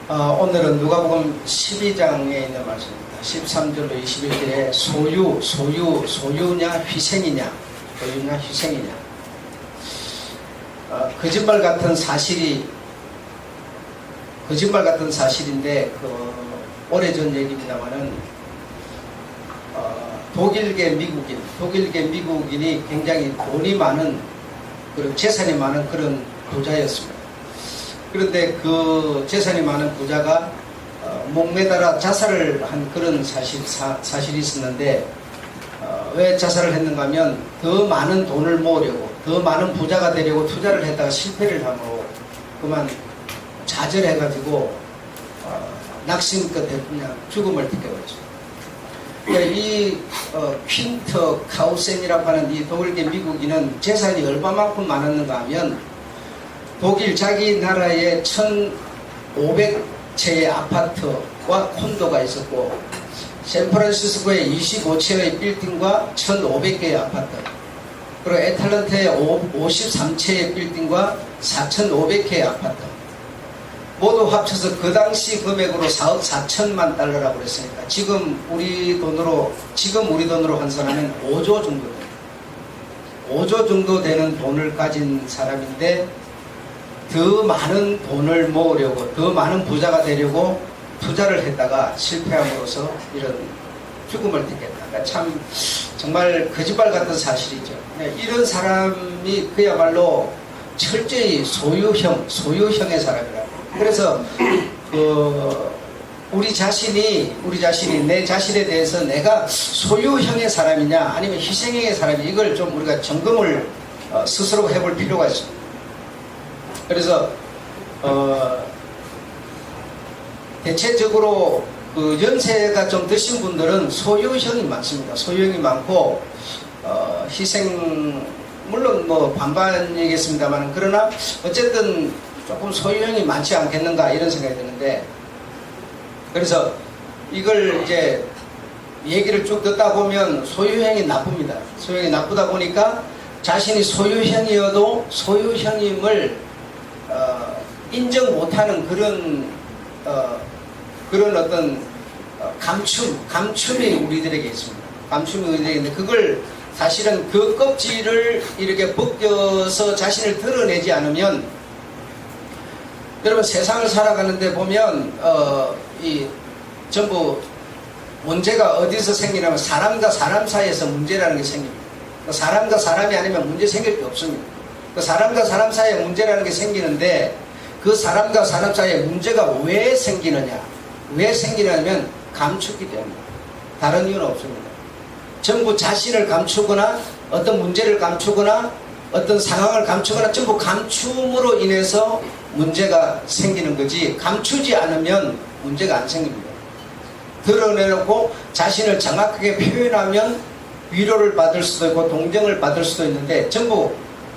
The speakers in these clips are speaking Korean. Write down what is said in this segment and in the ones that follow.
오늘은 누가복음 12장에 있는 말씀입니다. 13절로 21절에 소유냐 희생이냐, 소유냐 희생이냐. 거짓말 같은 사실인데 오래전 얘기입니다만은 독일계 미국인이 굉장히 돈이 많은, 그리고 재산이 많은 그런 부자였습니다. 그런데 그 재산이 많은 부자가 목매달아 자살을 한 그런 사실이 있었는데, 왜 자살을 했는가 하면 더 많은 돈을 모으려고, 더 많은 부자가 되려고 투자를 했다가 실패를 하고 그만 좌절해가지고 낙심 끝에 그냥 죽음을 택해버렸죠. 그러니까 이 퀸터 카우센이라고 하는 이 독일계 미국인은 재산이 얼마만큼 많았는가 하면 독일 자기 나라에 1,500채의 아파트와 콘도가 있었고, 샌프란시스코에 25채의 빌딩과 1,500개의 아파트, 그리고 애틀랜타에 53채의 빌딩과 4,500개의 아파트, 모두 합쳐서 그 당시 금액으로 4억 4천만 달러라고 그랬으니까 지금 우리 돈으로 환산하면 5조 정도 됩니다. 5조 정도 되는 돈을 가진 사람인데, 더 많은 돈을 모으려고, 더 많은 부자가 되려고 투자를 했다가 실패함으로써 이런 죽음을 택했다. 그러니까 참 정말 거짓말 같은 사실이죠. 이런 사람이 그야말로 철저히 소유형의 사람이라고. 그래서 우리 자신이 내 자신에 대해서 내가 소유형의 사람이냐 아니면 희생형의 사람이냐, 이걸 좀 우리가 점검을 스스로 해볼 필요가 있습니다. 그래서 대체적으로 그 연세가 좀 드신 분들은 소유형이 많습니다. 소유형이 많고 희생, 물론 뭐 반반이겠습니다만, 그러나 어쨌든 조금 소유형이 많지 않겠는가 이런 생각이 드는데, 그래서 이걸 이제 얘기를 쭉 듣다 보면 소유형이 나쁩니다. 소유형이 나쁘다 보니까 자신이 소유형이어도 소유형임을 인정 못하는 그런 어떤 감춤이 우리들에게 있습니다. 감춤이 우리들에게 있는데, 그걸 사실은 그 껍질을 이렇게 벗겨서 자신을 드러내지 않으면, 여러분 세상을 살아가는데 보면 이 전부 문제가 어디서 생기냐면 사람과 사람 사이에서 문제라는 게 생깁니다. 사람과 사람이 아니면 문제 생길 게 없습니다. 그 사람과 사람 사이에 문제라는 게 생기는데, 그 사람과 사람 사이에 문제가 왜 생기느냐? 왜 생기냐면 감추기 때문에. 다른 이유는 없습니다. 전부 자신을 감추거나 어떤 문제를 감추거나 어떤 상황을 감추거나 전부 감춤으로 인해서 문제가 생기는 거지, 감추지 않으면 문제가 안 생깁니다. 드러내놓고 자신을 정확하게 표현하면 위로를 받을 수도 있고 동정을 받을 수도 있는데, 전부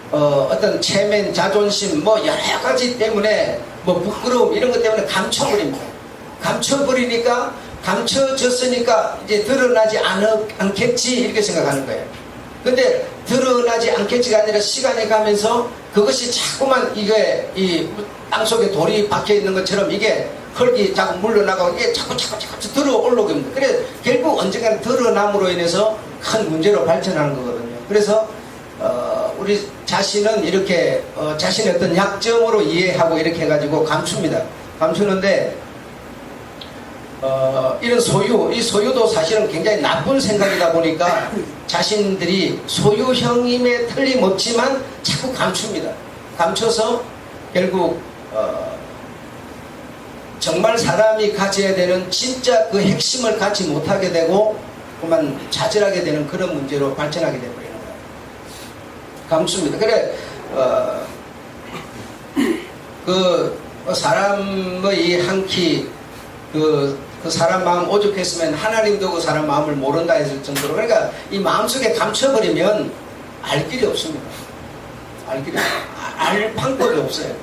어떤 체면, 자존심, 뭐 여러 가지 때문에, 뭐 부끄러움 이런 것 때문에 감춰버립니다. 감춰버리니까, 감춰졌으니까 이제 드러나지 않겠지 이렇게 생각하는 거예요. 근데 드러나지 않겠지가 아니라 시간이 가면서 그것이 자꾸만 이게 이 땅속에 돌이 박혀 있는 것처럼 이게 흙이 자꾸 물러나가고 이게 자꾸 들어 올라오게 됩니다. 그래 결국 언젠가는 드러남으로 인해서 큰 문제로 발전하는 거거든요. 그래서 우리 자신은 이렇게 자신의 어떤 약점으로 이해하고 이렇게 해가지고 감춥니다. 감추는데 이런 이 소유도 사실은 굉장히 나쁜 생각이다 보니까 자신들이 소유형임에 틀림없지만 자꾸 감춥니다. 감춰서 결국 정말 사람이 가져야 되는 진짜 그 핵심을 갖지 못하게 되고 그만 좌절하게 되는 그런 문제로 발전하게 되버리는 거예요. 감춥니다. 그래 그 사람의 한키 그 사람 마음 오죽했으면 하나님도 그 사람 마음을 모른다 했을 정도로, 그러니까 이 마음속에 감춰버리면 알 길이 없습니다. 알 방법이 없어요.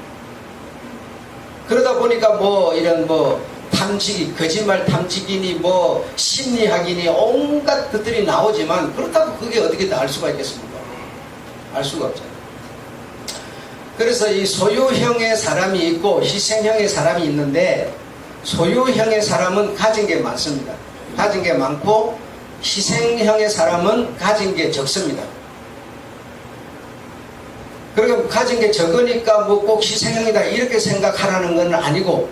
그러다 보니까 뭐 이런 뭐 탐지기, 거짓말 탐지기니 뭐 심리학이니 온갖 것들이 나오지만, 그렇다고 그게 어떻게 다 알 수가 있겠습니까? 알 수가 없잖아요. 그래서 이 소유형의 사람이 있고 희생형의 사람이 있는데, 소유형의 사람은 가진 게 많습니다. 가진 게 많고 희생형의 사람은 가진 게 적습니다. 그러니까 가진 게 적으니까 뭐 꼭 희생형이다 이렇게 생각하라는 건 아니고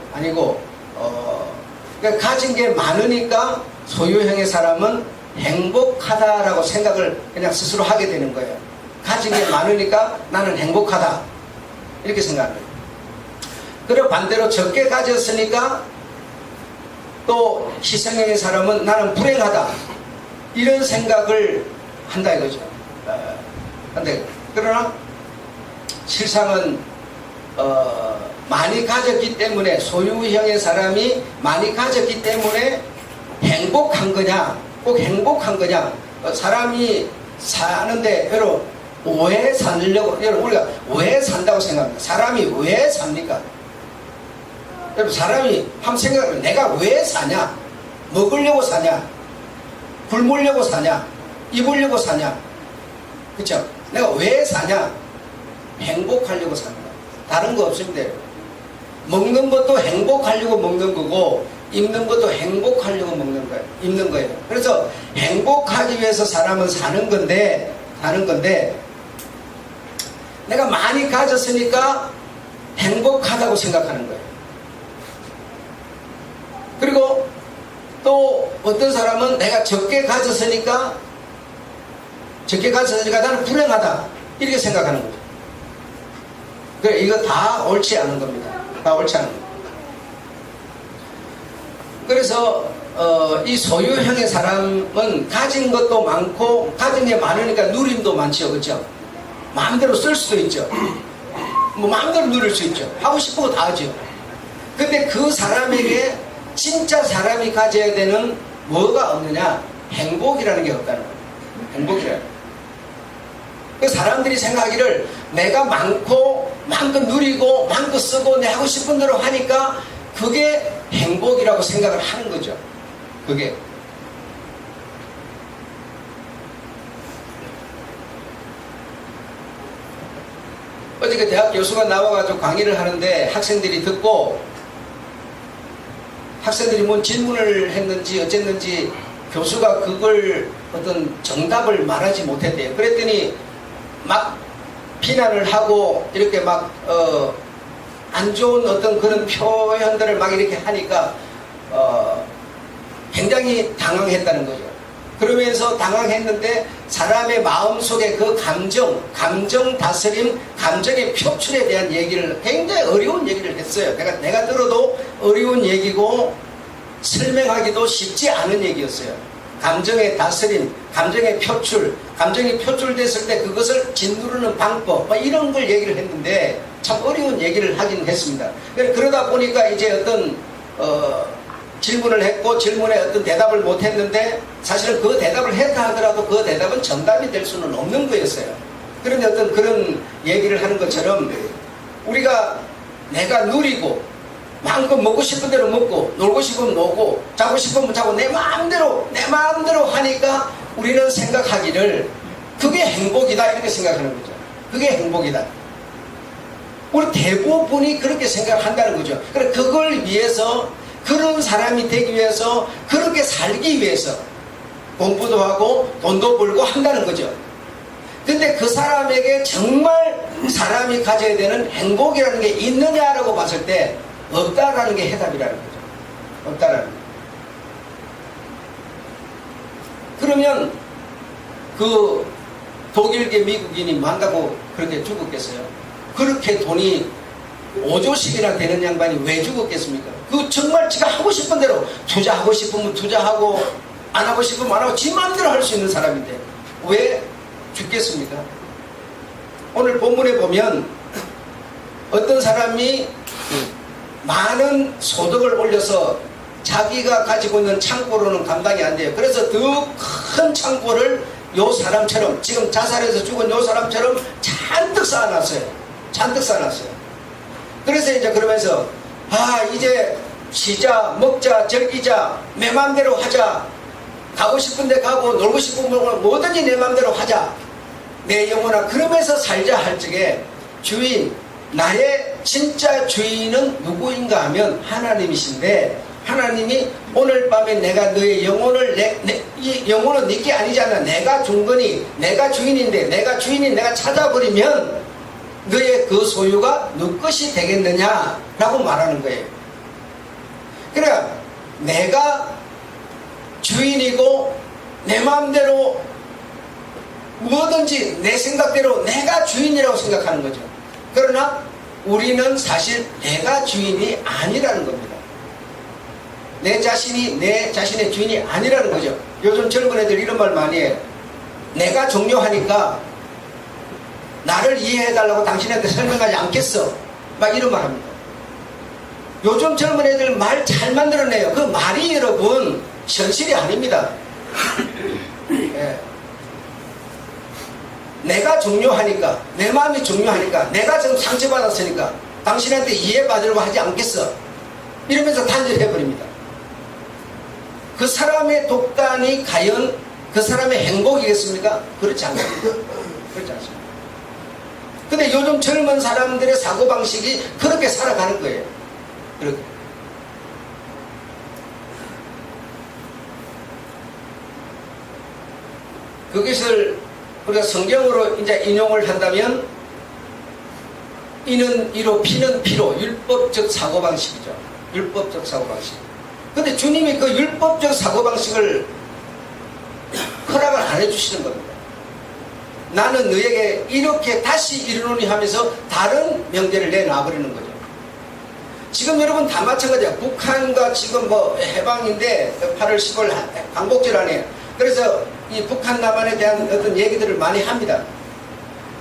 그러니까 가진 게 많으니까 소유형의 사람은 행복하다라고 생각을 그냥 스스로 하게 되는 거예요. 가진 게 많으니까 나는 행복하다 이렇게 생각합니다. 그리고 반대로 적게 가졌으니까 또 희생형의 사람은 나는 불행하다 이런 생각을 한다 이거죠. 근데 그러나 실상은 많이 가졌기 때문에 소유형의 사람이 많이 가졌기 때문에 행복한 거냐 꼭 행복한 거냐 사람이 사는데 여러분 왜 살려고 여러분 우리가 왜 산다고 생각합니까? 사람이 왜 삽니까? 여러분 사람이 한번 생각해보면 내가 왜 사냐? 먹으려고 사냐? 굶으려고 사냐? 입으려고 사냐? 그쵸? 내가 왜 사냐? 행복하려고 삽니다. 다른 거 없습니다. 먹는 것도 행복하려고 먹는 거고 입는 것도 행복하려고 먹는 거예요. 입는 거예요. 그래서 행복하기 위해서 사람은 사는 건데 내가 많이 가졌으니까 행복하다고 생각하는 거예요. 그리고 또 어떤 사람은 내가 적게 가졌으니까 나는 불행하다 이렇게 생각하는 거죠. 그래 이거 다 옳지 않은 겁니다. 다 옳지 않은 겁니다. 그래서 이 소유형의 사람은 가진 것도 많고 가진 게 많으니까 누림도 많죠. 그렇죠? 마음대로 쓸 수도 있죠. 뭐 마음대로 누릴 수 있죠. 하고 싶은 거 다 하죠. 근데 그 사람에게 진짜 사람이 가져야 되는 뭐가 없느냐? 행복이라는 게 없다는 거예요. 행복이라는 거예요. 그 사람들이 생각하기를 내가 많고 마음껏 누리고 마음껏 쓰고 내 하고 싶은 대로 하니까 그게 행복이라고 생각을 하는 거죠. 그게 어저께 대학 교수가 나와가지고 강의를 하는데 학생들이 듣고 학생들이 뭔 질문을 했는지 어쨌는지 교수가 그걸 어떤 정답을 말하지 못했대요. 그랬더니 막 비난을 하고 이렇게 막 안 좋은 어떤 그런 표현들을 막 이렇게 하니까 굉장히 당황했다는 거죠. 그러면서 당황했는데 사람의 마음속에 그 감정 다스림, 감정의 표출에 대한 얘기를 굉장히 어려운 얘기를 했어요. 내가 들어도 어려운 얘기고 설명하기도 쉽지 않은 얘기였어요. 감정의 다스림, 감정의 표출, 감정이 표출됐을 때 그것을 짓누르는 방법, 이런 걸 얘기를 했는데 참 어려운 얘기를 하긴 했습니다. 그러다 보니까 이제 어떤 질문을 했고 질문에 어떤 대답을 못 했는데 사실은 그 대답을 했다 하더라도 그 대답은 정답이 될 수는 없는 거였어요. 그런데 어떤 그런 얘기를 하는 것처럼 우리가 내가 누리고 마음껏 먹고 싶은 대로 먹고 놀고 싶으면 놀고 자고 싶으면 자고 내 마음대로 하니까 우리는 생각하기를 그게 행복이다 이렇게 생각하는 거죠. 그게 행복이다. 우리 대부분이 그렇게 생각한다는 거죠. 그래 그걸 위해서 그런 사람이 되기 위해서 그렇게 살기 위해서 공부도 하고 돈도 벌고 한다는 거죠. 근데 그 사람에게 정말 사람이 가져야 되는 행복이라는 게 있느냐라고 봤을 때 없다라는 게 해답이라는 거죠. 없다라는 거죠. 그러면 그 독일계 미국인이 만다고 그렇게 죽었겠어요? 그렇게 돈이 5조씩이나 되는 양반이 왜 죽었겠습니까? 그 정말 지가 하고 싶은 대로 투자하고 싶으면 투자하고 안 하고 싶으면 안 하고 지 마음대로 할 수 있는 사람인데 왜 죽겠습니까? 오늘 본문에 보면 어떤 사람이 많은 소득을 올려서 자기가 가지고 있는 창고로는 감당이 안 돼요. 그래서 더 큰 창고를 요 사람처럼 지금 자살해서 죽은 요 사람처럼 잔뜩 쌓아놨어요. 잔뜩 쌓아놨어요. 그래서 이제 그러면서 이제 쉬자 먹자 즐기자 내 맘대로 하자 가고 싶은 데 가고 놀고 싶은 건 뭐든지 내 맘대로 하자 내 영혼아 그러면서 살자 할 적에 주인 나의 진짜 주인은 누구인가 하면 하나님이신데, 하나님이 오늘 밤에 내가 너의 영혼을 이 영혼은 네게 아니잖아. 내가 준 거니, 내가 주인인데, 내가 주인인 내가 찾아버리면 너의 그 소유가 너 것이 되겠느냐라고 말하는 거예요. 그러니까 내가 주인이고 내 마음대로 뭐든지 내 생각대로 내가 주인이라고 생각하는 거죠. 그러나 우리는 사실 내가 주인이 아니라는 겁니다. 내 자신이 내 자신의 주인이 아니라는 거죠. 요즘 젊은 애들 이런 말 많이 해요. 내가 종료하니까 나를 이해해달라고 당신한테 설명하지 않겠어. 막 이런 말 합니다. 요즘 젊은 애들 말 잘 만들어내요. 그 말이 여러분 현실이 아닙니다. 예. 내가 중요하니까, 내 마음이 중요하니까, 내가 지금 상처받았으니까 당신한테 이해받으려고 하지 않겠어. 이러면서 단절해버립니다. 그 사람의 독단이 과연 그 사람의 행복이겠습니까? 그렇지 않습니다. 그렇지 않습니다. 근데 요즘 젊은 사람들의 사고방식이 그렇게 살아가는 거예요. 그렇게. 그것을 우리가 성경으로 이제 인용을 한다면, 이는 이로 피는 피로, 율법적 사고방식이죠. 율법적 사고방식. 근데 주님이 그 율법적 사고방식을 허락을 안 해주시는 겁니다. 나는 너에게 이렇게 다시 이르노니 하면서 다른 명제를 내놔버리는 거죠. 지금 여러분 다 마찬가지야. 북한과 지금 뭐 해방인데 8월 10월 광복절 아니에요. 그래서 이 북한 남한에 대한 어떤 얘기들을 많이 합니다.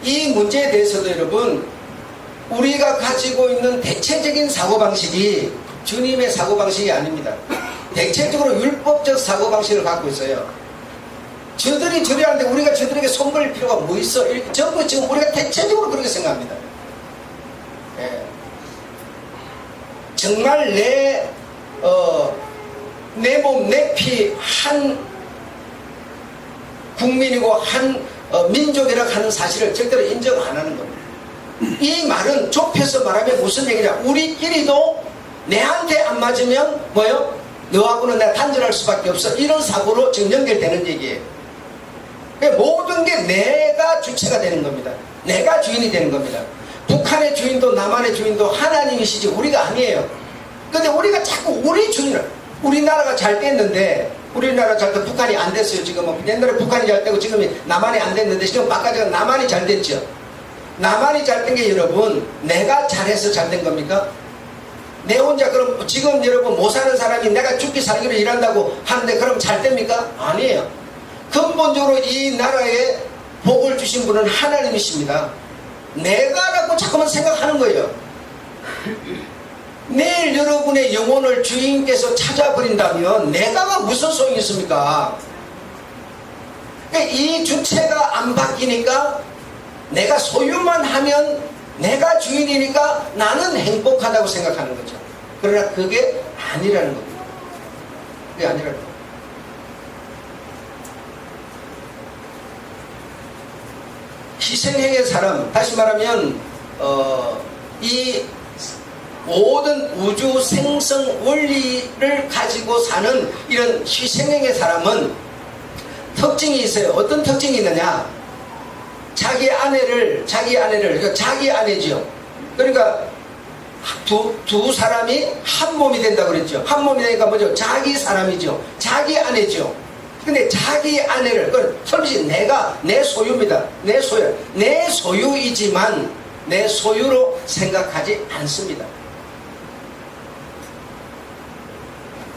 이 문제에 대해서도 여러분, 우리가 가지고 있는 대체적인 사고방식이 주님의 사고방식이 아닙니다. 대체적으로 율법적 사고방식을 갖고 있어요. 저들이 저리 하는데 우리가 저들에게 손 벌릴 필요가 뭐 있어? 전부 지금 우리가 대체적으로 그렇게 생각합니다. 예. 정말 내 몸, 내 피 한 국민이고 한 민족이라고 하는 사실을 절대로 인정 안 하는 겁니다. 이 말은 좁혀서 말하면 무슨 얘기냐? 우리끼리도 내한테 안 맞으면 뭐요? 너하고는 내가 단절할 수밖에 없어. 이런 사고로 지금 연결되는 얘기예요. 모든 게 내가 주체가 되는 겁니다. 내가 주인이 되는 겁니다. 북한의 주인도 남한의 주인도 하나님이시지 우리가 아니에요. 근데 우리가 자꾸 우리 주인을, 우리나라가 잘 됐는데, 우리나라 잘 때 북한이 안 됐어요. 지금은 옛날에 북한이 잘 되고 지금은 남한이 안 됐는데 지금 바깥에 남한이 잘 됐죠. 남한이 잘 된 게 여러분 내가 잘해서 잘 된 겁니까? 내 혼자 그럼 지금 여러분 못 사는 사람이 내가 죽기 살기로 일한다고 하는데 그럼 잘 됩니까? 아니에요. 근본적으로 이 나라에 복을 주신 분은 하나님이십니다. 내가라고 자꾸만 생각하는 거예요. 내일 여러분의 영혼을 주인께서 찾아버린다면 내가가 무슨 소용이 있습니까? 이 주체가 안 바뀌니까 내가 소유만 하면 내가 주인이니까 나는 행복하다고 생각하는 거죠. 그러나 그게 아니라는 겁니다. 그게 아니라는 겁니다. 희생행의 사람, 다시 말하면 이 모든 우주 생성 원리를 가지고 사는 이런 희생행의 사람은 특징이 있어요. 어떤 특징이 있느냐? 자기 아내를 자기 아내죠. 그러니까 두 사람이 한 몸이 된다고 그랬죠. 한 몸이 되니까 뭐죠? 자기 사람이죠. 자기 아내죠. 근데 자기 아내를, 솔직히 내가 내 소유입니다. 내 소유. 내 소유이지만 내 소유로 생각하지 않습니다.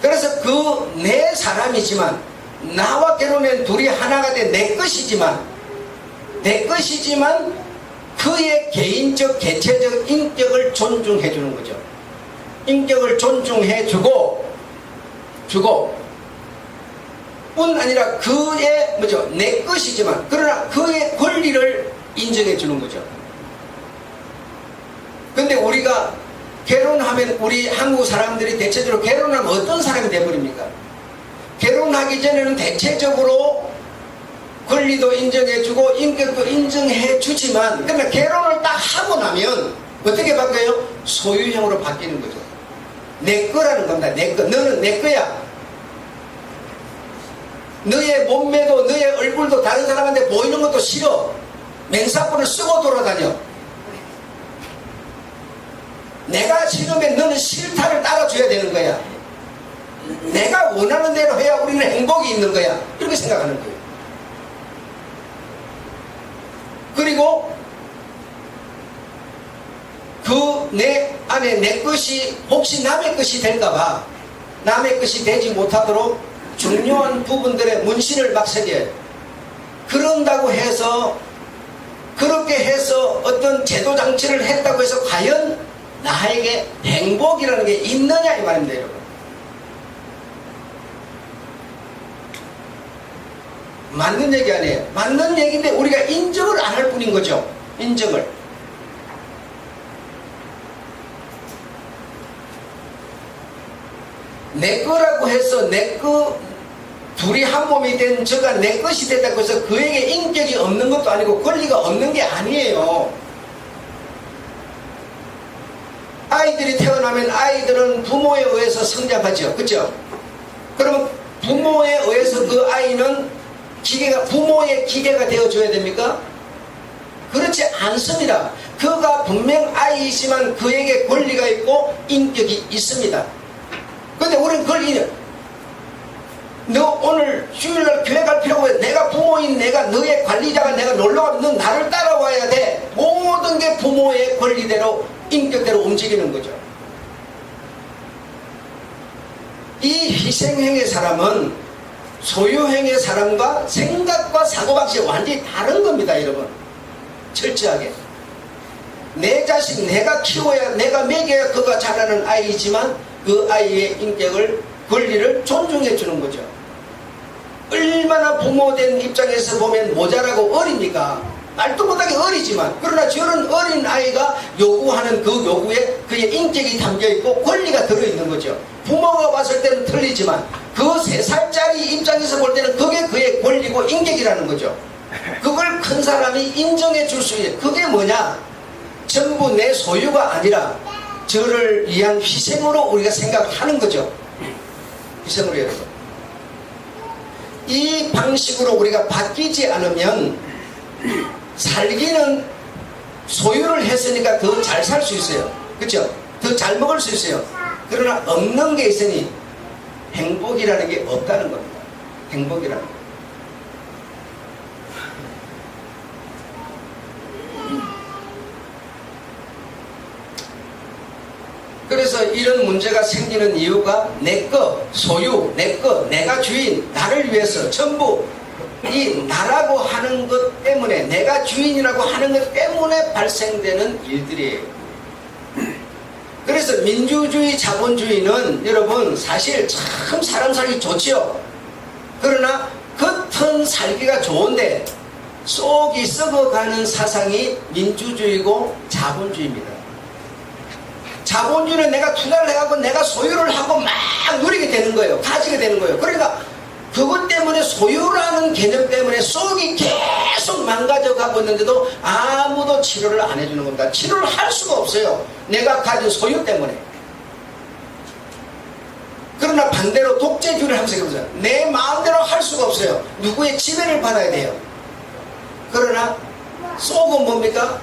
그래서 그 내 사람이지만, 나와 결혼한 둘이 하나가 된 내 것이지만 그의 개인적 개체적 인격을 존중해 주는 거죠. 인격을 존중해 주고 뿐 아니라 그의 뭐죠? 내 것이지만 그러나 그의 권리를 인정해 주는 거죠. 근데 우리가 결혼하면 우리 한국 사람들이 대체적으로 결혼하면 어떤 사람이 돼버립니까? 결혼하기 전에는 대체적으로 권리도 인정해주고 인격도 인정해주지만, 그러나 결혼을 딱 하고 나면 어떻게 바뀌어요? 소유형으로 바뀌는 거죠. 내 거라는 겁니다. 내 거. 너는 내 거야. 너의 몸매도 너의 얼굴도 다른 사람한테 보이는 것도 싫어. 맹사포를 쓰고 돌아다녀. 내가 싫으면 너는 싫다를 따라줘야 되는 거야. 내가 원하는 대로 해야 우리는 행복이 있는 거야. 이렇게 생각하는 거예요. 그리고 그 내 안에 내 것이 혹시 남의 것이 될까봐 남의 것이 되지 못하도록 중요한 부분들의 문신을 막 새겨요. 그런다고 해서 그렇게 해서 어떤 제도 장치를 했다고 해서 과연 나에게 행복이라는 게 있느냐 이 말입니다, 여러분. 맞는 얘기 아니에요. 맞는 얘기인데 우리가 인정을 안 할 뿐인 거죠. 인정을. 내 거라고 해서 내 거 둘이 한 몸이 된 저가 내 것이 됐다고 해서 그에게 인격이 없는 것도 아니고 권리가 없는 게 아니에요. 아이들이 태어나면 아이들은 부모에 의해서 성장하죠. 그렇죠? 그러면 부모에 의해서 그 아이는 부모의 기계가 되어줘야 됩니까? 그렇지 않습니다. 그가 분명 아이이지만 그에게 권리가 있고 인격이 있습니다. 근데 우리는 그걸 너 오늘 주일날 교회 갈 필요가 없어. 내가 부모인 내가 너의 관리자가 내가 놀러가면 너 나를 따라와야 돼. 모든 게 부모의 권리대로 인격대로 움직이는 거죠. 이 희생행의 사람은 소유행의 사람과 생각과 사고방식이 완전히 다른 겁니다, 여러분. 철저하게. 내 자식 내가 키워야 내가 먹여야 그가 자라는 아이지만 그 아이의 인격을 권리를 존중해 주는 거죠. 얼마나 부모된 입장에서 보면 모자라고 어립니까? 말도 못하게 어리지만 그러나 저런 어린 아이가 요구하는 그 요구에 그의 인격이 담겨있고 권리가 들어있는 거죠. 부모가 봤을 때는 틀리지만 그 3살짜리 입장에서 볼 때는 그게 그의 권리고 인격이라는 거죠. 그걸 큰 사람이 인정해 줄 수 있어요. 그게 뭐냐? 전부 내 소유가 아니라 저를 위한 희생으로 우리가 생각하는 거죠. 희생으로 여러분. 이 방식으로 우리가 바뀌지 않으면 살기는 소유를 했으니까 더 잘 살 수 있어요. 그렇죠? 더 잘 먹을 수 있어요. 그러나 없는 게 있으니 행복이라는 게 없다는 겁니다. 행복이라는 거. 그래서 이런 문제가 생기는 이유가 내 거, 소유, 내 거, 내가 주인, 나를 위해서 전부 이 나라고 하는 것 때문에 내가 주인이라고 하는 것 때문에 발생되는 일들이에요. 그래서 민주주의, 자본주의는 여러분 사실 참 사람 살기 좋지요. 그러나 겉은 살기가 좋은데 속이 썩어가는 사상이 민주주의고 자본주의입니다. 자본주의는 내가 투자를 해가고 내가 소유를 하고 막 누리게 되는 거예요. 가지게 되는 거예요. 그러니까 그것 때문에 소유라는 개념 때문에 속이 계속 망가져 가고 있는데도 아무도 치료를 안 해주는 겁니다. 치료를 할 수가 없어요. 내가 가진 소유 때문에. 그러나 반대로 독재주의를 하면서 해보세요. 내 마음대로 할 수가 없어요. 누구의 지배를 받아야 돼요. 그러나 속은 뭡니까?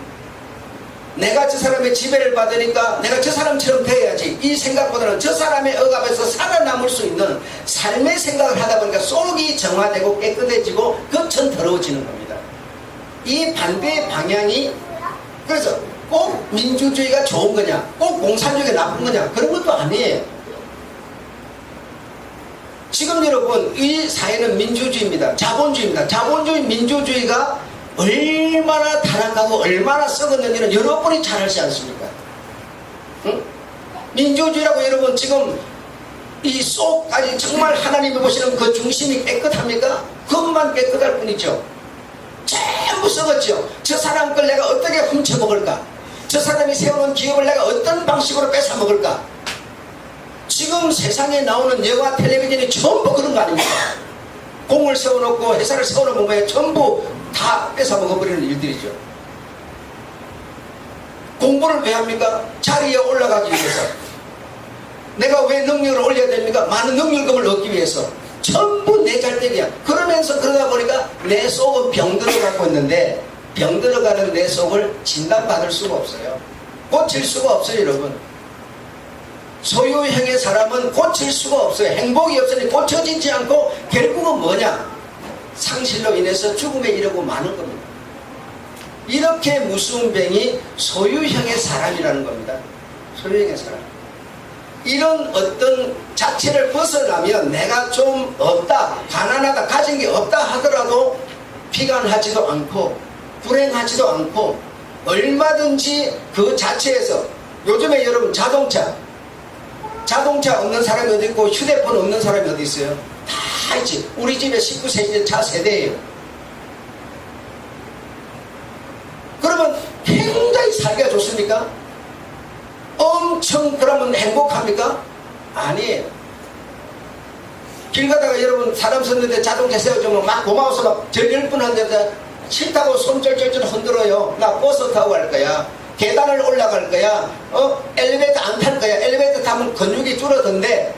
내가 저 사람의 지배를 받으니까 내가 저 사람처럼 돼야지. 이 생각보다는 저 사람의 억압에서 살아남을 수 있는 삶의 생각을 하다 보니까 속이 정화되고 깨끗해지고 겉은 더러워지는 겁니다. 이 반대의 방향이 그래서 꼭 민주주의가 좋은 거냐 꼭 공산주의가 나쁜 거냐 그런 것도 아니에요. 지금 여러분 이 사회는 민주주의입니다. 자본주의입니다. 자본주의 민주주의가 얼마나 타락하고 얼마나 썩었는지는 여러분이 잘 알지 않습니까? 응? 민주주의라고 여러분 지금 이 속까지 정말 하나님이 보시는 그 중심이 깨끗합니까? 그것만 깨끗할 뿐이죠. 전부 썩었죠. 저 사람 걸 내가 어떻게 훔쳐먹을까? 저 사람이 세우는 기업을 내가 어떤 방식으로 뺏어먹을까? 지금 세상에 나오는 영화 텔레비전이 전부 그런 거 아닙니까? 공을 세워놓고 회사를 세워놓은 거에 전부 다 뺏어 먹어버리는 일들이죠. 공부를 왜 합니까? 자리에 올라가기 위해서. 내가 왜 능력을 올려야 됩니까? 많은 능력금을 얻기 위해서. 전부 내 잘되기야. 그러면서 그러다 보니까 내 속은 병들어 갖고 있는데, 병들어가는 내 속을 진단받을 수가 없어요. 고칠 수가 없어요, 여러분. 소유형의 사람은 고칠 수가 없어요. 행복이 없으니 고쳐지지 않고 결국은 뭐냐? 상실로 인해서 죽음에 이르고 마는 겁니다. 이렇게 무서운 병이 소유형의 사람이라는 겁니다. 소유형의 사람. 이런 어떤 자체를 벗어나면 내가 좀 없다, 가난하다, 가진 게 없다 하더라도 비관하지도 않고 불행하지도 않고 얼마든지 그 자체에서, 요즘에 여러분 자동차 없는 사람이 어디 있고 휴대폰 없는 사람이 어디 있어요? 다 있지. 우리 집에 19세기 차 세대예요. 그러면 굉장히 살기가 좋습니까? 엄청 그러면 행복합니까? 아니에요. 길 가다가 여러분 사람 섰는데 자동차 세워주면 막 고마워서 막 절절분한데 싫다고 손 쩔쩔쩔 흔들어요. 나 버스 타고 갈 거야. 계단을 올라갈 거야. 엘리베이터 안 탈 거야. 엘리베이터 타면 근육이 줄어든데,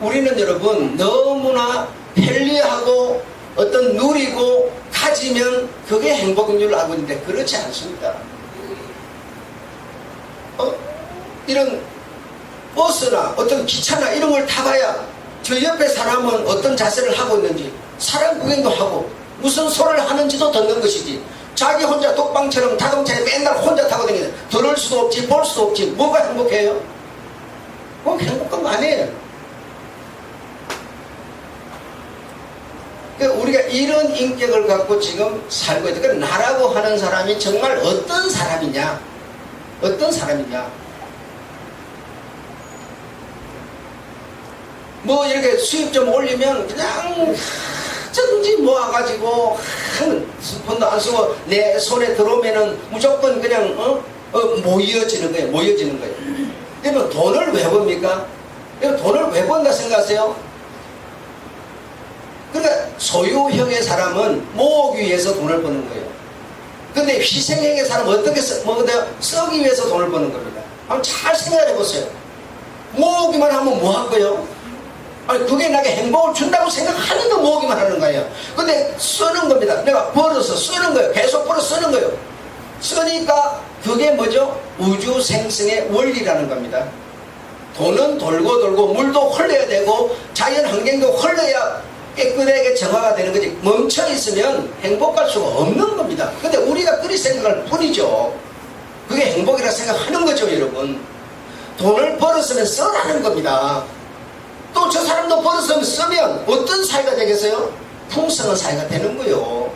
우리는 여러분 너무나 편리하고 어떤 누리고 가지면 그게 행복인 줄 알고 있는데 그렇지 않습니다. 이런 버스나 어떤 기차나 이런 걸 타봐야 저 옆에 사람은 어떤 자세를 하고 있는지 사람 구경도 하고 무슨 소리를 하는지도 듣는 것이지, 자기 혼자 독방처럼 자동차에 맨날 혼자 타고 다니는, 들을 수도 없지 볼 수도 없지 뭐가 행복해요? 그건 행복한 거 아니에요. 그러니까 우리가 이런 인격을 갖고 지금 살고 있다. 그러니까 나라고 하는 사람이 정말 어떤 사람이냐, 어떤 사람이냐. 뭐 이렇게 수입 좀 올리면 그냥 전지 모아가지고 스푼도 안 쓰고 내 손에 들어오면은 무조건 그냥 모여지는 거예요. 모여지는 거예요. 그러면 돈을 왜 법니까? 돈을 왜 번다 생각하세요? 그러니까 소유형의 사람은 모으기 위해서 돈을 버는 거예요. 근데 희생형의 사람은 어떻게 쓰기 위해서 돈을 버는 겁니다. 한번 잘 생각해 보세요. 모으기만 하면 뭐 할 거예요? 아니 그게 나에게 행복을 준다고 생각하니까 모으기만 하는 거예요. 근데 쓰는 겁니다. 내가 벌어서 쓰는 거예요. 계속 벌어 쓰는 거예요. 쓰니까 그게 뭐죠? 우주 생성의 원리라는 겁니다. 돈은 돌고 돌고 물도 흘러야 되고 자연 환경도 흘러야 깨끗하게 정화가 되는 거지, 멈춰 있으면 행복할 수가 없는 겁니다. 근데 우리가 그리 생각할 뿐이죠. 그게 행복이라 생각하는 거죠, 여러분. 돈을 벌었으면 써라는 겁니다. 또 저 사람도 벌었으면 쓰면 어떤 사회가 되겠어요? 풍성한 사회가 되는 거예요.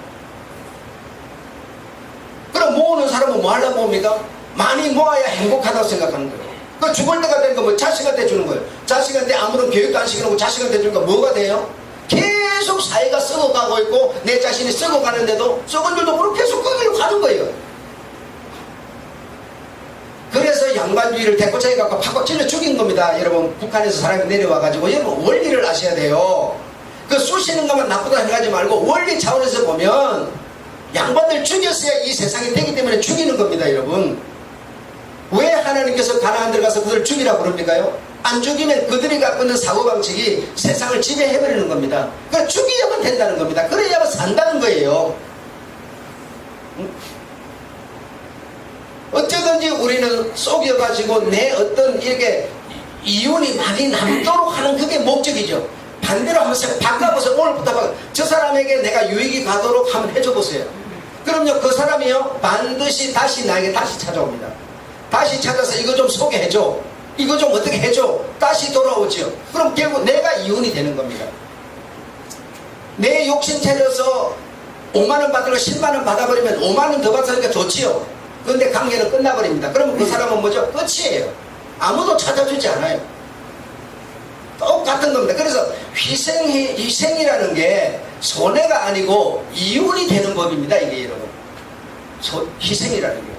그럼 모으는 사람은 뭐 하려고 봅니까? 많이 모아야 행복하다고 생각하는 거예요. 그 죽을 때가 되니까 뭐 자식한테 주는 거예요. 자식한테 아무런 교육도 안 시키고 자식한테 주니까 뭐가 돼요? 계속 사회가 썩어가고 있고 내 자신이 썩어가는데도 썩은 줄도 모르고 계속 거기로 가는 거예요. 그래서 양반주의를 대포차에 갖고 팍팍 찔러 죽인 겁니다. 여러분, 북한에서 사람이 내려와가지고 여러분 원리를 아셔야 돼요. 그 쑤시는 것만 나쁘다 생각하지 말고 원리 차원에서 보면 양반들 죽였어야 이 세상이 되기 때문에 죽이는 겁니다. 여러분, 왜 하나님께서 가나안 들어가서 그들을 죽이라고 그럽니까요? 안 죽이면 그들이 갖고 있는 사고방식이 세상을 지배해버리는 겁니다. 그러니까 죽여야만 된다는 겁니다. 그래야만 산다는 거예요. 어쩌든지 우리는 속여가지고 내 어떤 이렇게 이윤이 많이 남도록 하는 그게 목적이죠. 반대로 한번 바꿔보세요. 오늘부터 저 사람에게 내가 유익이 가도록 한번 해줘보세요. 그럼요, 그 사람이요 반드시 다시 나에게 다시 찾아옵니다. 다시 찾아서 이거 좀 소개해줘, 이거 좀 어떻게 해줘, 다시 돌아오죠. 그럼 결국 내가 이윤이 되는 겁니다. 내 욕심 차려서 5만원 받으러 10만원 받아버리면 5만원 더 받으니까 좋지요. 그런데 관계는 끝나버립니다. 그러면 그 사람은 뭐죠? 끝이에요. 아무도 찾아주지 않아요. 똑같은 겁니다. 그래서 희생이라는 게 손해가 아니고 이윤이 되는 법입니다. 이게 여러분, 희생이라는 게.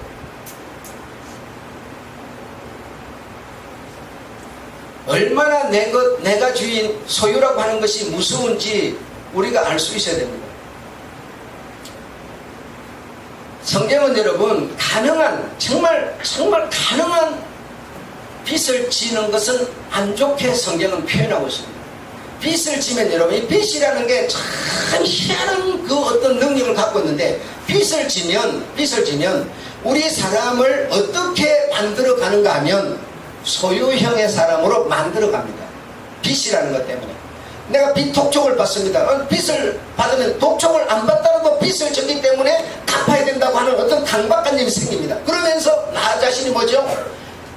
얼마나 내가 주인, 소유라고 하는 것이 무서운지 우리가 알 수 있어야 됩니다. 성경은 여러분 가능한 정말 가능한 빚을 지는 것은 안 좋게 성경은 표현하고 있습니다. 빚을 지면 여러분 이 빚이라는 게 참 희한한 그 어떤 능력을 갖고 있는데 빚을 지면 우리 사람을 어떻게 만들어 가는가 하면 소유형의 사람으로 만들어 갑니다. 빚이라는 것 때문에. 내가 빚 독촉을 받습니다. 빚을 받으면 독촉을 안 받더라도 빚을 졌기 때문에 갚아야 된다고 하는 어떤 강박관념이 생깁니다. 그러면서 나 자신이 뭐죠?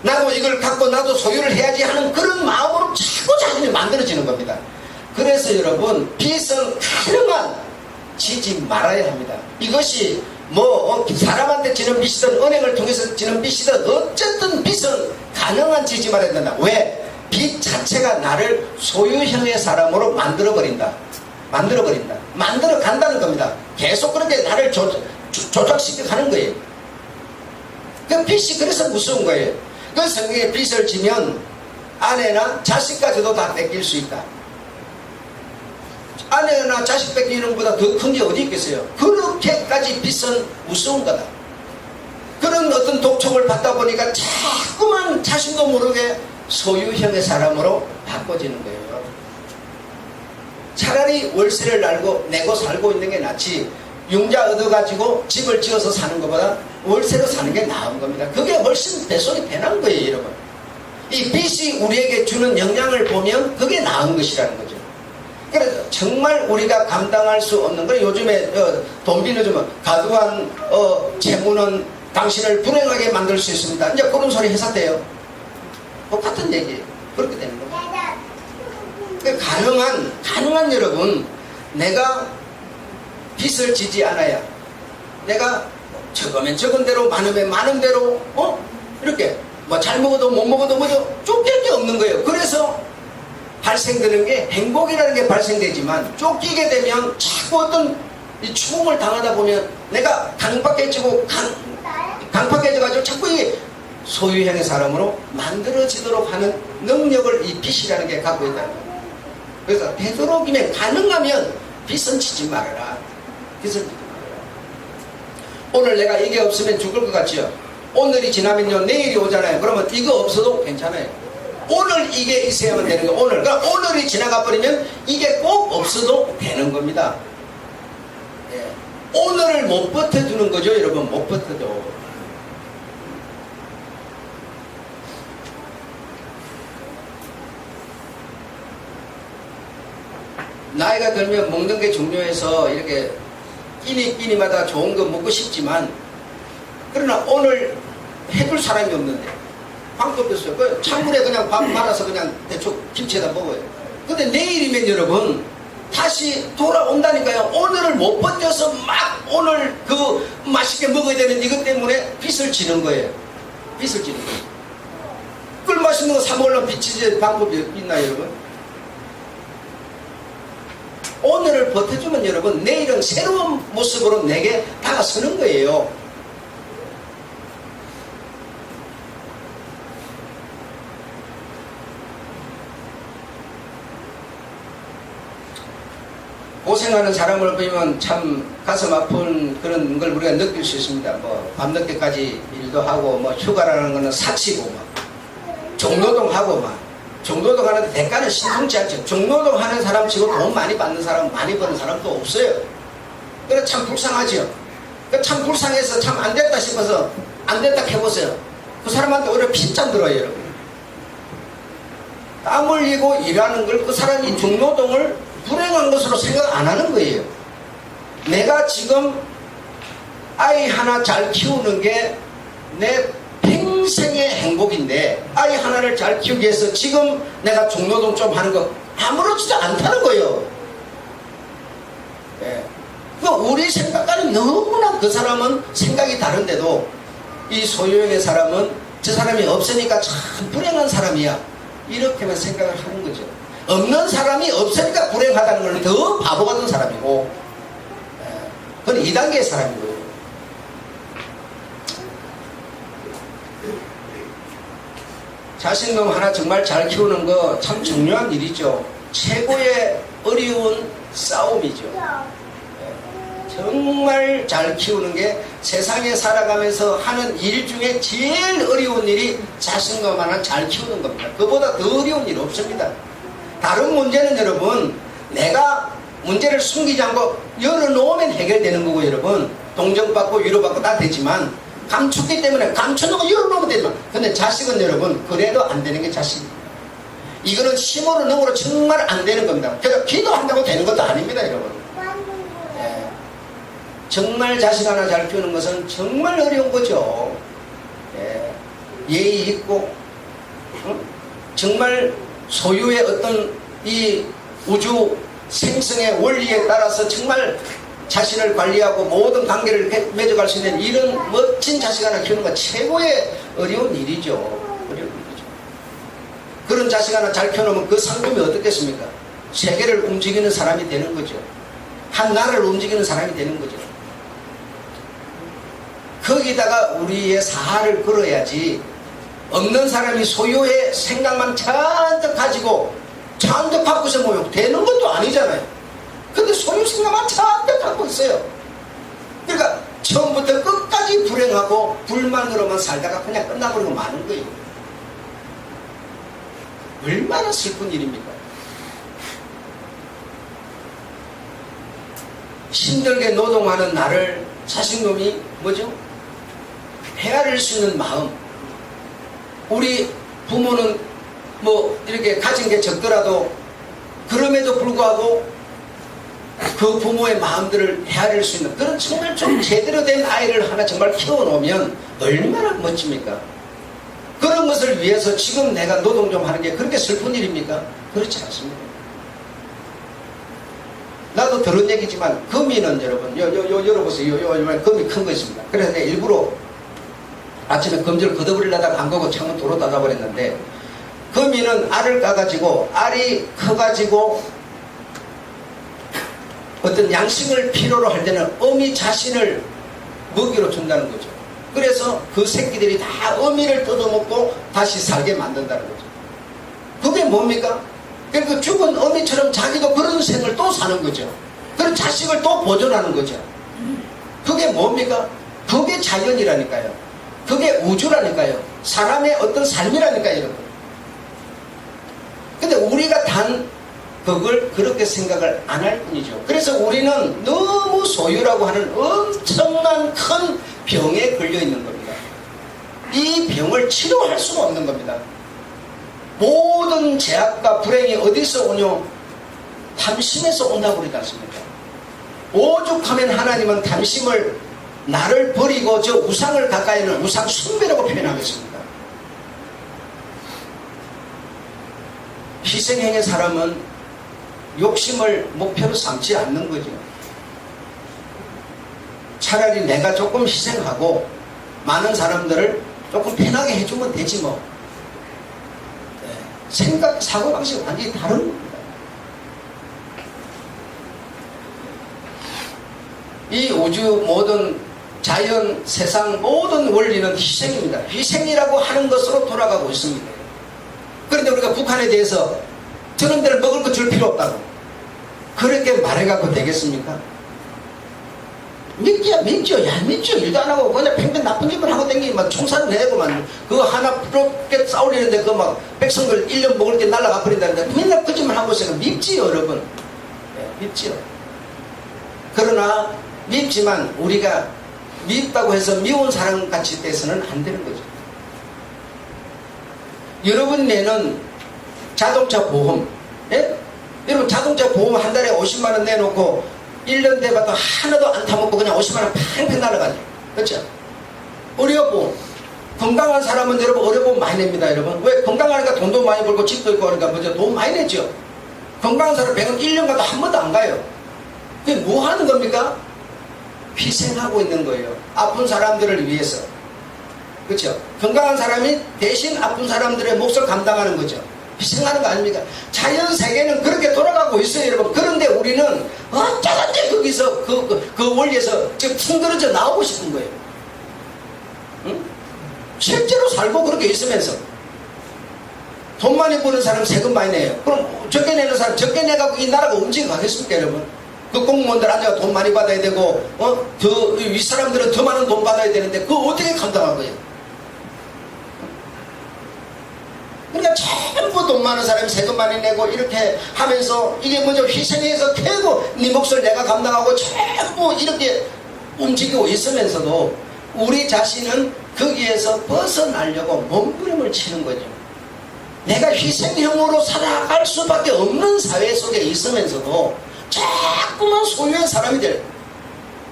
나도 이걸 갖고 나도 소유를 해야지 하는 그런 마음으로 자꾸 자신이 만들어지는 겁니다. 그래서 여러분 빚은 가능한 지지 말아야 합니다. 이것이 뭐 사람한테 지는 빚이든 은행을 통해서 지는 빚이든 어쨌든 빚은 가능한 지지 말아야 된다. 왜? 빚 자체가 나를 소유형의 사람으로 만들어버린다. 만들어 간다는 겁니다. 계속 그렇게 나를 조작시켜 가는 거예요. 그 빚이 그래서 무서운 거예요. 그 성경에 빚을 지면 아내나 자식까지도 다 뺏길 수 있다. 아내나 자식 뺏기는 것보다 더 큰 게 어디 있겠어요. 그렇게까지 빚은 무서운 거다. 그런 어떤 독촉을 받다 보니까 자꾸만 자신도 모르게 소유형의 사람으로 바꿔지는 거예요. 차라리 월세를 내고 살고 있는 게 낫지 융자 얻어가지고 집을 지어서 사는 것보다 월세로 사는 게 나은 겁니다. 그게 훨씬 배속이 편한 거예요, 여러분. 이 빚이 우리에게 주는 영향을 보면 그게 나은 것이라는 거죠. 그래서 정말 우리가 감당할 수 없는 거 요즘에 돈 빌려주면 과도한 채무는 당신을 불행하게 만들 수 있습니다. 이제 그런 소리 해서 돼요. 똑같은 얘기예요. 그렇게 되는 겁니다. 가능한 여러분 내가 빚을 지지 않아야 내가 적으면 적은 대로 많으면 많은 대로 이렇게 뭐 잘 먹어도 못 먹어도 뭐죠 쫓길 게 없는 거예요. 그래서 발생되는 게 행복이라는 게 발생되지만 쫓기게 되면 자꾸 어떤 이 추궁을 당하다 보면 내가 강박해지고 강팍해져가지고 자꾸 이 소유형의 사람으로 만들어지도록 하는 능력을 이 빚이라는 게 갖고 있다는 거예요. 그래서 되도록이면 가능하면 빚은 지지 말아라. 빚은 지지 말아라. 오늘 내가 이게 없으면 죽을 것 같지요. 오늘이 지나면요 내일이 오잖아요. 그러면 이거 없어도 괜찮아요. 오늘 이게 있어야만 되는 거예요. 그러니까 오늘이 지나가 버리면 이게 꼭 없어도 되는 겁니다. 예. 오늘을 못 버텨주는 거죠, 여러분. 못 버텨줘. 나이가 들면 먹는 게 중요해서 이렇게 끼니마다 좋은 거 먹고 싶지만 그러나 오늘 해줄 사람이 없는데 방법이 없어요. 그 찬물에 그냥 밥 말아서 그냥 대충 김치에다 먹어요. 근데 내일이면 여러분 다시 돌아온다니까요. 오늘을 못 버텨서 막 오늘 그 맛있게 먹어야 되는 이것 때문에 빚을 지는 거예요. 빚을 지는 거예요. 꿀 맛있는 거 사 먹으려면 빚질 방법이 있나요, 여러분? 오늘을 버텨주면 여러분 내일은 새로운 모습으로 내게 다가서는 거예요. 고생하는 사람을 보면 참 가슴 아픈 그런 걸 우리가 느낄 수 있습니다. 뭐 밤늦게까지 일도 하고 뭐 휴가라는 거는 사치고 막 종노동 하고 막 종노동 하는데 대가는 신통치 않죠. 종노동 하는 사람 치고 돈 많이 받는 사람 많이 버는 사람도 없어요. 그래서 참 불쌍하죠. 참 불쌍해서 참 안 됐다 싶어서 안 됐다 해보세요. 그 사람한테 오히려 핀잔 들어요, 여러분. 땀 흘리고 일하는 걸 그 사람이 종노동을 불행한 것으로 생각 안 하는 거예요. 내가 지금 아이 하나 잘 키우는 게 내 평생의 행복인데 아이 하나를 잘 키우기 위해서 지금 내가 종노동 좀 하는 거 아무렇지도 않다는 거예요. 네. 우리 생각과는 너무나 그 사람은 생각이 다른데도 이 소유형의 사람은 저 사람이 없으니까 참 불행한 사람이야. 이렇게만 생각을 하는 거죠. 없는 사람이 없으니까 불행하다는 건 더 바보 같은 사람이고 그건 2단계의 사람이고요. 자식놈 하나 정말 잘 키우는 거 참 중요한 일이죠. 최고의 어려운 싸움이죠. 정말 잘 키우는 게 세상에 살아가면서 하는 일 중에 제일 어려운 일이 자신만을 잘 키우는 겁니다. 그보다 더 어려운 일 없습니다. 다른 문제는 여러분, 내가 문제를 숨기지 않고 열어놓으면 해결되는 거고, 여러분 동정받고 위로받고 다 되지만, 감추기 때문에 감춰놓고 열어놓으면 되지만, 근데 자식은 여러분 그래도 안 되는 게 자식입니다. 이거는 힘으로 능으로 정말 안 되는 겁니다. 그래서 기도한다고 되는 것도 아닙니다, 여러분. 정말 자식 하나 잘 키우는 것은 정말 어려운 거죠. 예의 있고, 정말 소유의 어떤 이 우주 생성의 원리에 따라서 정말 자신을 관리하고 모든 관계를 맺어갈 수 있는 이런 멋진 자식 하나 키우는 건 최고의 어려운 일이죠. 어려운 일이죠. 그런 자식 하나 잘 키워놓으면 그 상품이 어떻겠습니까? 세계를 움직이는 사람이 되는 거죠. 한 나라를 움직이는 사람이 되는 거죠. 거기다가 우리의 사활을 걸어야지, 없는 사람이 소유의 생각만 잔뜩 가지고 잔뜩 갖고서 뭐 되는 것도 아니잖아요. 근데 소유 생각만 잔뜩 갖고 있어요. 그러니까 처음부터 끝까지 불행하고 불만으로만 살다가 그냥 끝나버리고 마는 거예요. 얼마나 슬픈 일입니까? 힘들게 노동하는 나를 자식놈이 뭐죠? 헤아릴 수 있는 마음. 우리 부모는 뭐 이렇게 가진 게 적더라도 그럼에도 불구하고 그 부모의 마음들을 헤아릴 수 있는 그런 정말 좀 제대로 된 아이를 하나 정말 키워놓으면 얼마나 멋집니까? 그런 것을 위해서 지금 내가 노동 좀 하는 게 그렇게 슬픈 일입니까? 그렇지 않습니다. 나도 들은 얘기지만, 거미는 여러분, 열어보세요. 요 거미 큰 거 있습니다. 그래서 내가 일부러 아침에 검지를 걷어버리려다가 안 가고 창문 도로 닫아버렸는데, 거미는 알을 까가지고, 알이 커가지고, 어떤 양식을 필요로 할 때는 어미 자신을 먹이로 준다는 거죠. 그래서 그 새끼들이 다 어미를 뜯어먹고 다시 살게 만든다는 거죠. 그게 뭡니까? 그러니까 죽은 어미처럼 자기도 그런 생을 또 사는 거죠. 그런 자식을 또 보존하는 거죠. 그게 뭡니까? 그게 자연이라니까요. 그게 우주라니까요. 사람의 어떤 삶이라니까요, 여러분. 근데 우리가 단 그걸 그렇게 생각을 안 할 뿐이죠. 그래서 우리는 너무 소유라고 하는 엄청난 큰 병에 걸려 있는 겁니다. 이 병을 치료할 수가 없는 겁니다. 모든 제약과 불행이 어디서 오뇨? 탐심에서 온다고 그러지 않습니까? 오죽하면 하나님은 탐심을 나를 버리고 저 우상을 가까이는 우상 숭배라고 표현하겠습니다. 희생행의 사람은 욕심을 목표로 삼지 않는 거죠. 차라리 내가 조금 희생하고 많은 사람들을 조금 편하게 해주면 되지 뭐. 생각, 사고방식이 완전히 다른 겁니다. 이 우주 모든 자연, 세상 모든 원리는 희생입니다. 희생이라고 하는 것으로 돌아가고 있습니다. 그런데 우리가 북한에 대해서 저놈들 먹을 거 줄 필요 없다고 그렇게 말해갖고 되겠습니까? 믿죠. 일도 안 하고 그냥 팽팽 나쁜 짓만 하고 댕기면 막 총살을 내고만 그거 하나 부럽게 싸우려는데 그 막 백성들 1년 먹을 게 날라가 버린다는데 맨날 그 짓만 하고 있으니까 밉지요, 여러분. 네, 밉지요. 그러나 밉지만 우리가 밉다고 해서 미운 사람 같이 돼서는 안 되는 거죠. 여러분 내는 자동차 보험, 예? 여러분 자동차 보험 한 달에 50만 원 내놓고 1년 돼봐도 하나도 안 타먹고 그냥 50만 원 팽팽 날아가죠. 그렇죠? 의료보험. 건강한 사람은 여러분 의료보험 많이 냅니다, 여러분. 왜? 건강하니까 돈도 많이 벌고 집도 있고 그러니까 먼저 돈 많이 냈죠. 건강한 사람 병원 1년 가도 한 번도 안 가요. 그게 뭐 하는 겁니까? 희생하고 있는 거예요. 아픈 사람들을 위해서. 그렇죠? 건강한 사람이 대신 아픈 사람들의 몫을 감당하는 거죠. 희생하는 거 아닙니까? 자연 세계는 그렇게 돌아가고 있어요, 여러분. 그런데 우리는 어쩌든지 거기서 그 원리에서 지금 튕겨져 나오고 싶은 거예요. 응? 실제로 살고 그렇게 있으면서 돈 많이 버는 사람 세금 많이 내요. 그럼 적게 내는 사람 적게 내갖고 이 나라가 움직여 가겠습니까, 여러분? 그 공무원들 앉아가 돈 많이 받아야 되고, 더, 윗사람들은 더 많은 돈 받아야 되는데, 그거 어떻게 감당할 거예요? 그러니까 전부 돈 많은 사람이 세금 많이 내고 이렇게 하면서 이게 먼저 희생해서 캐고 네 몫을 내가 감당하고 전부 이렇게 움직이고 있으면서도 우리 자신은 거기에서 벗어나려고 몸부림을 치는 거죠. 내가 희생형으로 살아갈 수밖에 없는 사회 속에 있으면서도 자꾸만 소유한 사람이 돼.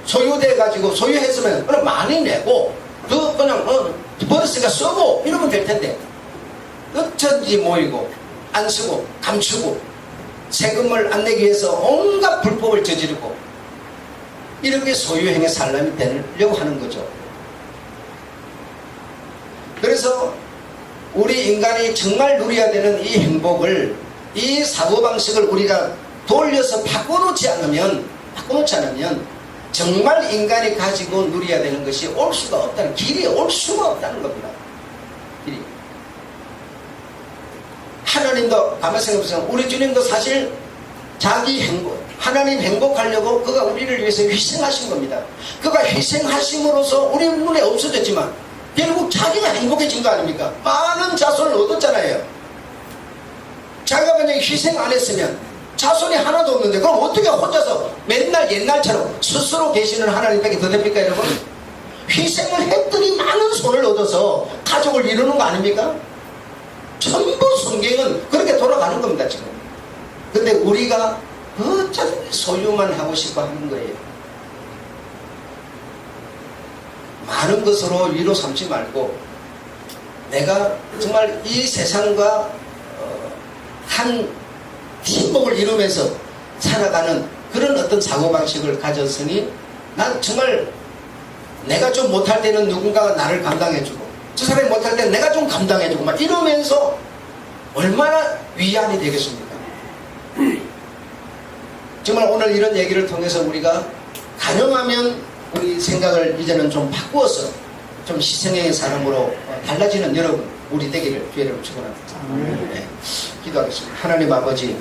소유돼가지고 소유했으면 그럼 많이 내고 그 그냥 버렸으니까 쓰고 이러면 될 텐데 어쩐지 모이고 안 쓰고 감추고 세금을 안 내기 위해서 온갖 불법을 저지르고 이렇게 소유행의 산람이 되려고 하는 거죠. 그래서 우리 인간이 정말 누려야 되는 이 행복을, 이 사고방식을 우리가 돌려서 바꿔놓지 않으면 정말 인간이 가지고 누려야 되는 것이 올 수가 없다는, 길이 올 수가 없다는 겁니다. 길이. 하나님도 가만히 생각해보세요. 우리 주님도 사실 자기 행복, 하나님 행복하려고 그가 우리를 위해서 희생하신 겁니다. 그가 희생하심으로써 우리 눈에 없어졌지만 결국 자기가 행복해진 거 아닙니까? 많은 자손을 얻었잖아요. 자기가 만약에 희생 안 했으면 자손이 하나도 없는데 그럼 어떻게 혼자서 맨날 옛날처럼 스스로 계시는 하나님밖에 더 됩니까 여러분? 희생을 했더니 많은 손을 얻어서 가족을 이루는 거 아닙니까? 전부 성경은 그렇게 돌아가는 겁니다 지금. 근데 우리가 어차피 소유만 하고 싶어 하는 거예요. 많은 것으로 위로 삼지 말고 내가 정말 이 세상과 한 팀복을 이루면서 살아가는 그런 어떤 사고방식을 가졌으니 난 정말 내가 좀 못할 때는 누군가가 나를 감당해주고 저 사람이 못할 때는 내가 좀 감당해주고 막 이러면서 얼마나 위안이 되겠습니까? 정말 오늘 이런 얘기를 통해서 우리가 가능하면 우리 생각을 이제는 좀 바꾸어서 좀 희생의 사람으로 달라지는 여러분 우리 되기를 주의를 축원합니다. 네, 기도하겠습니다. 하나님 아버지,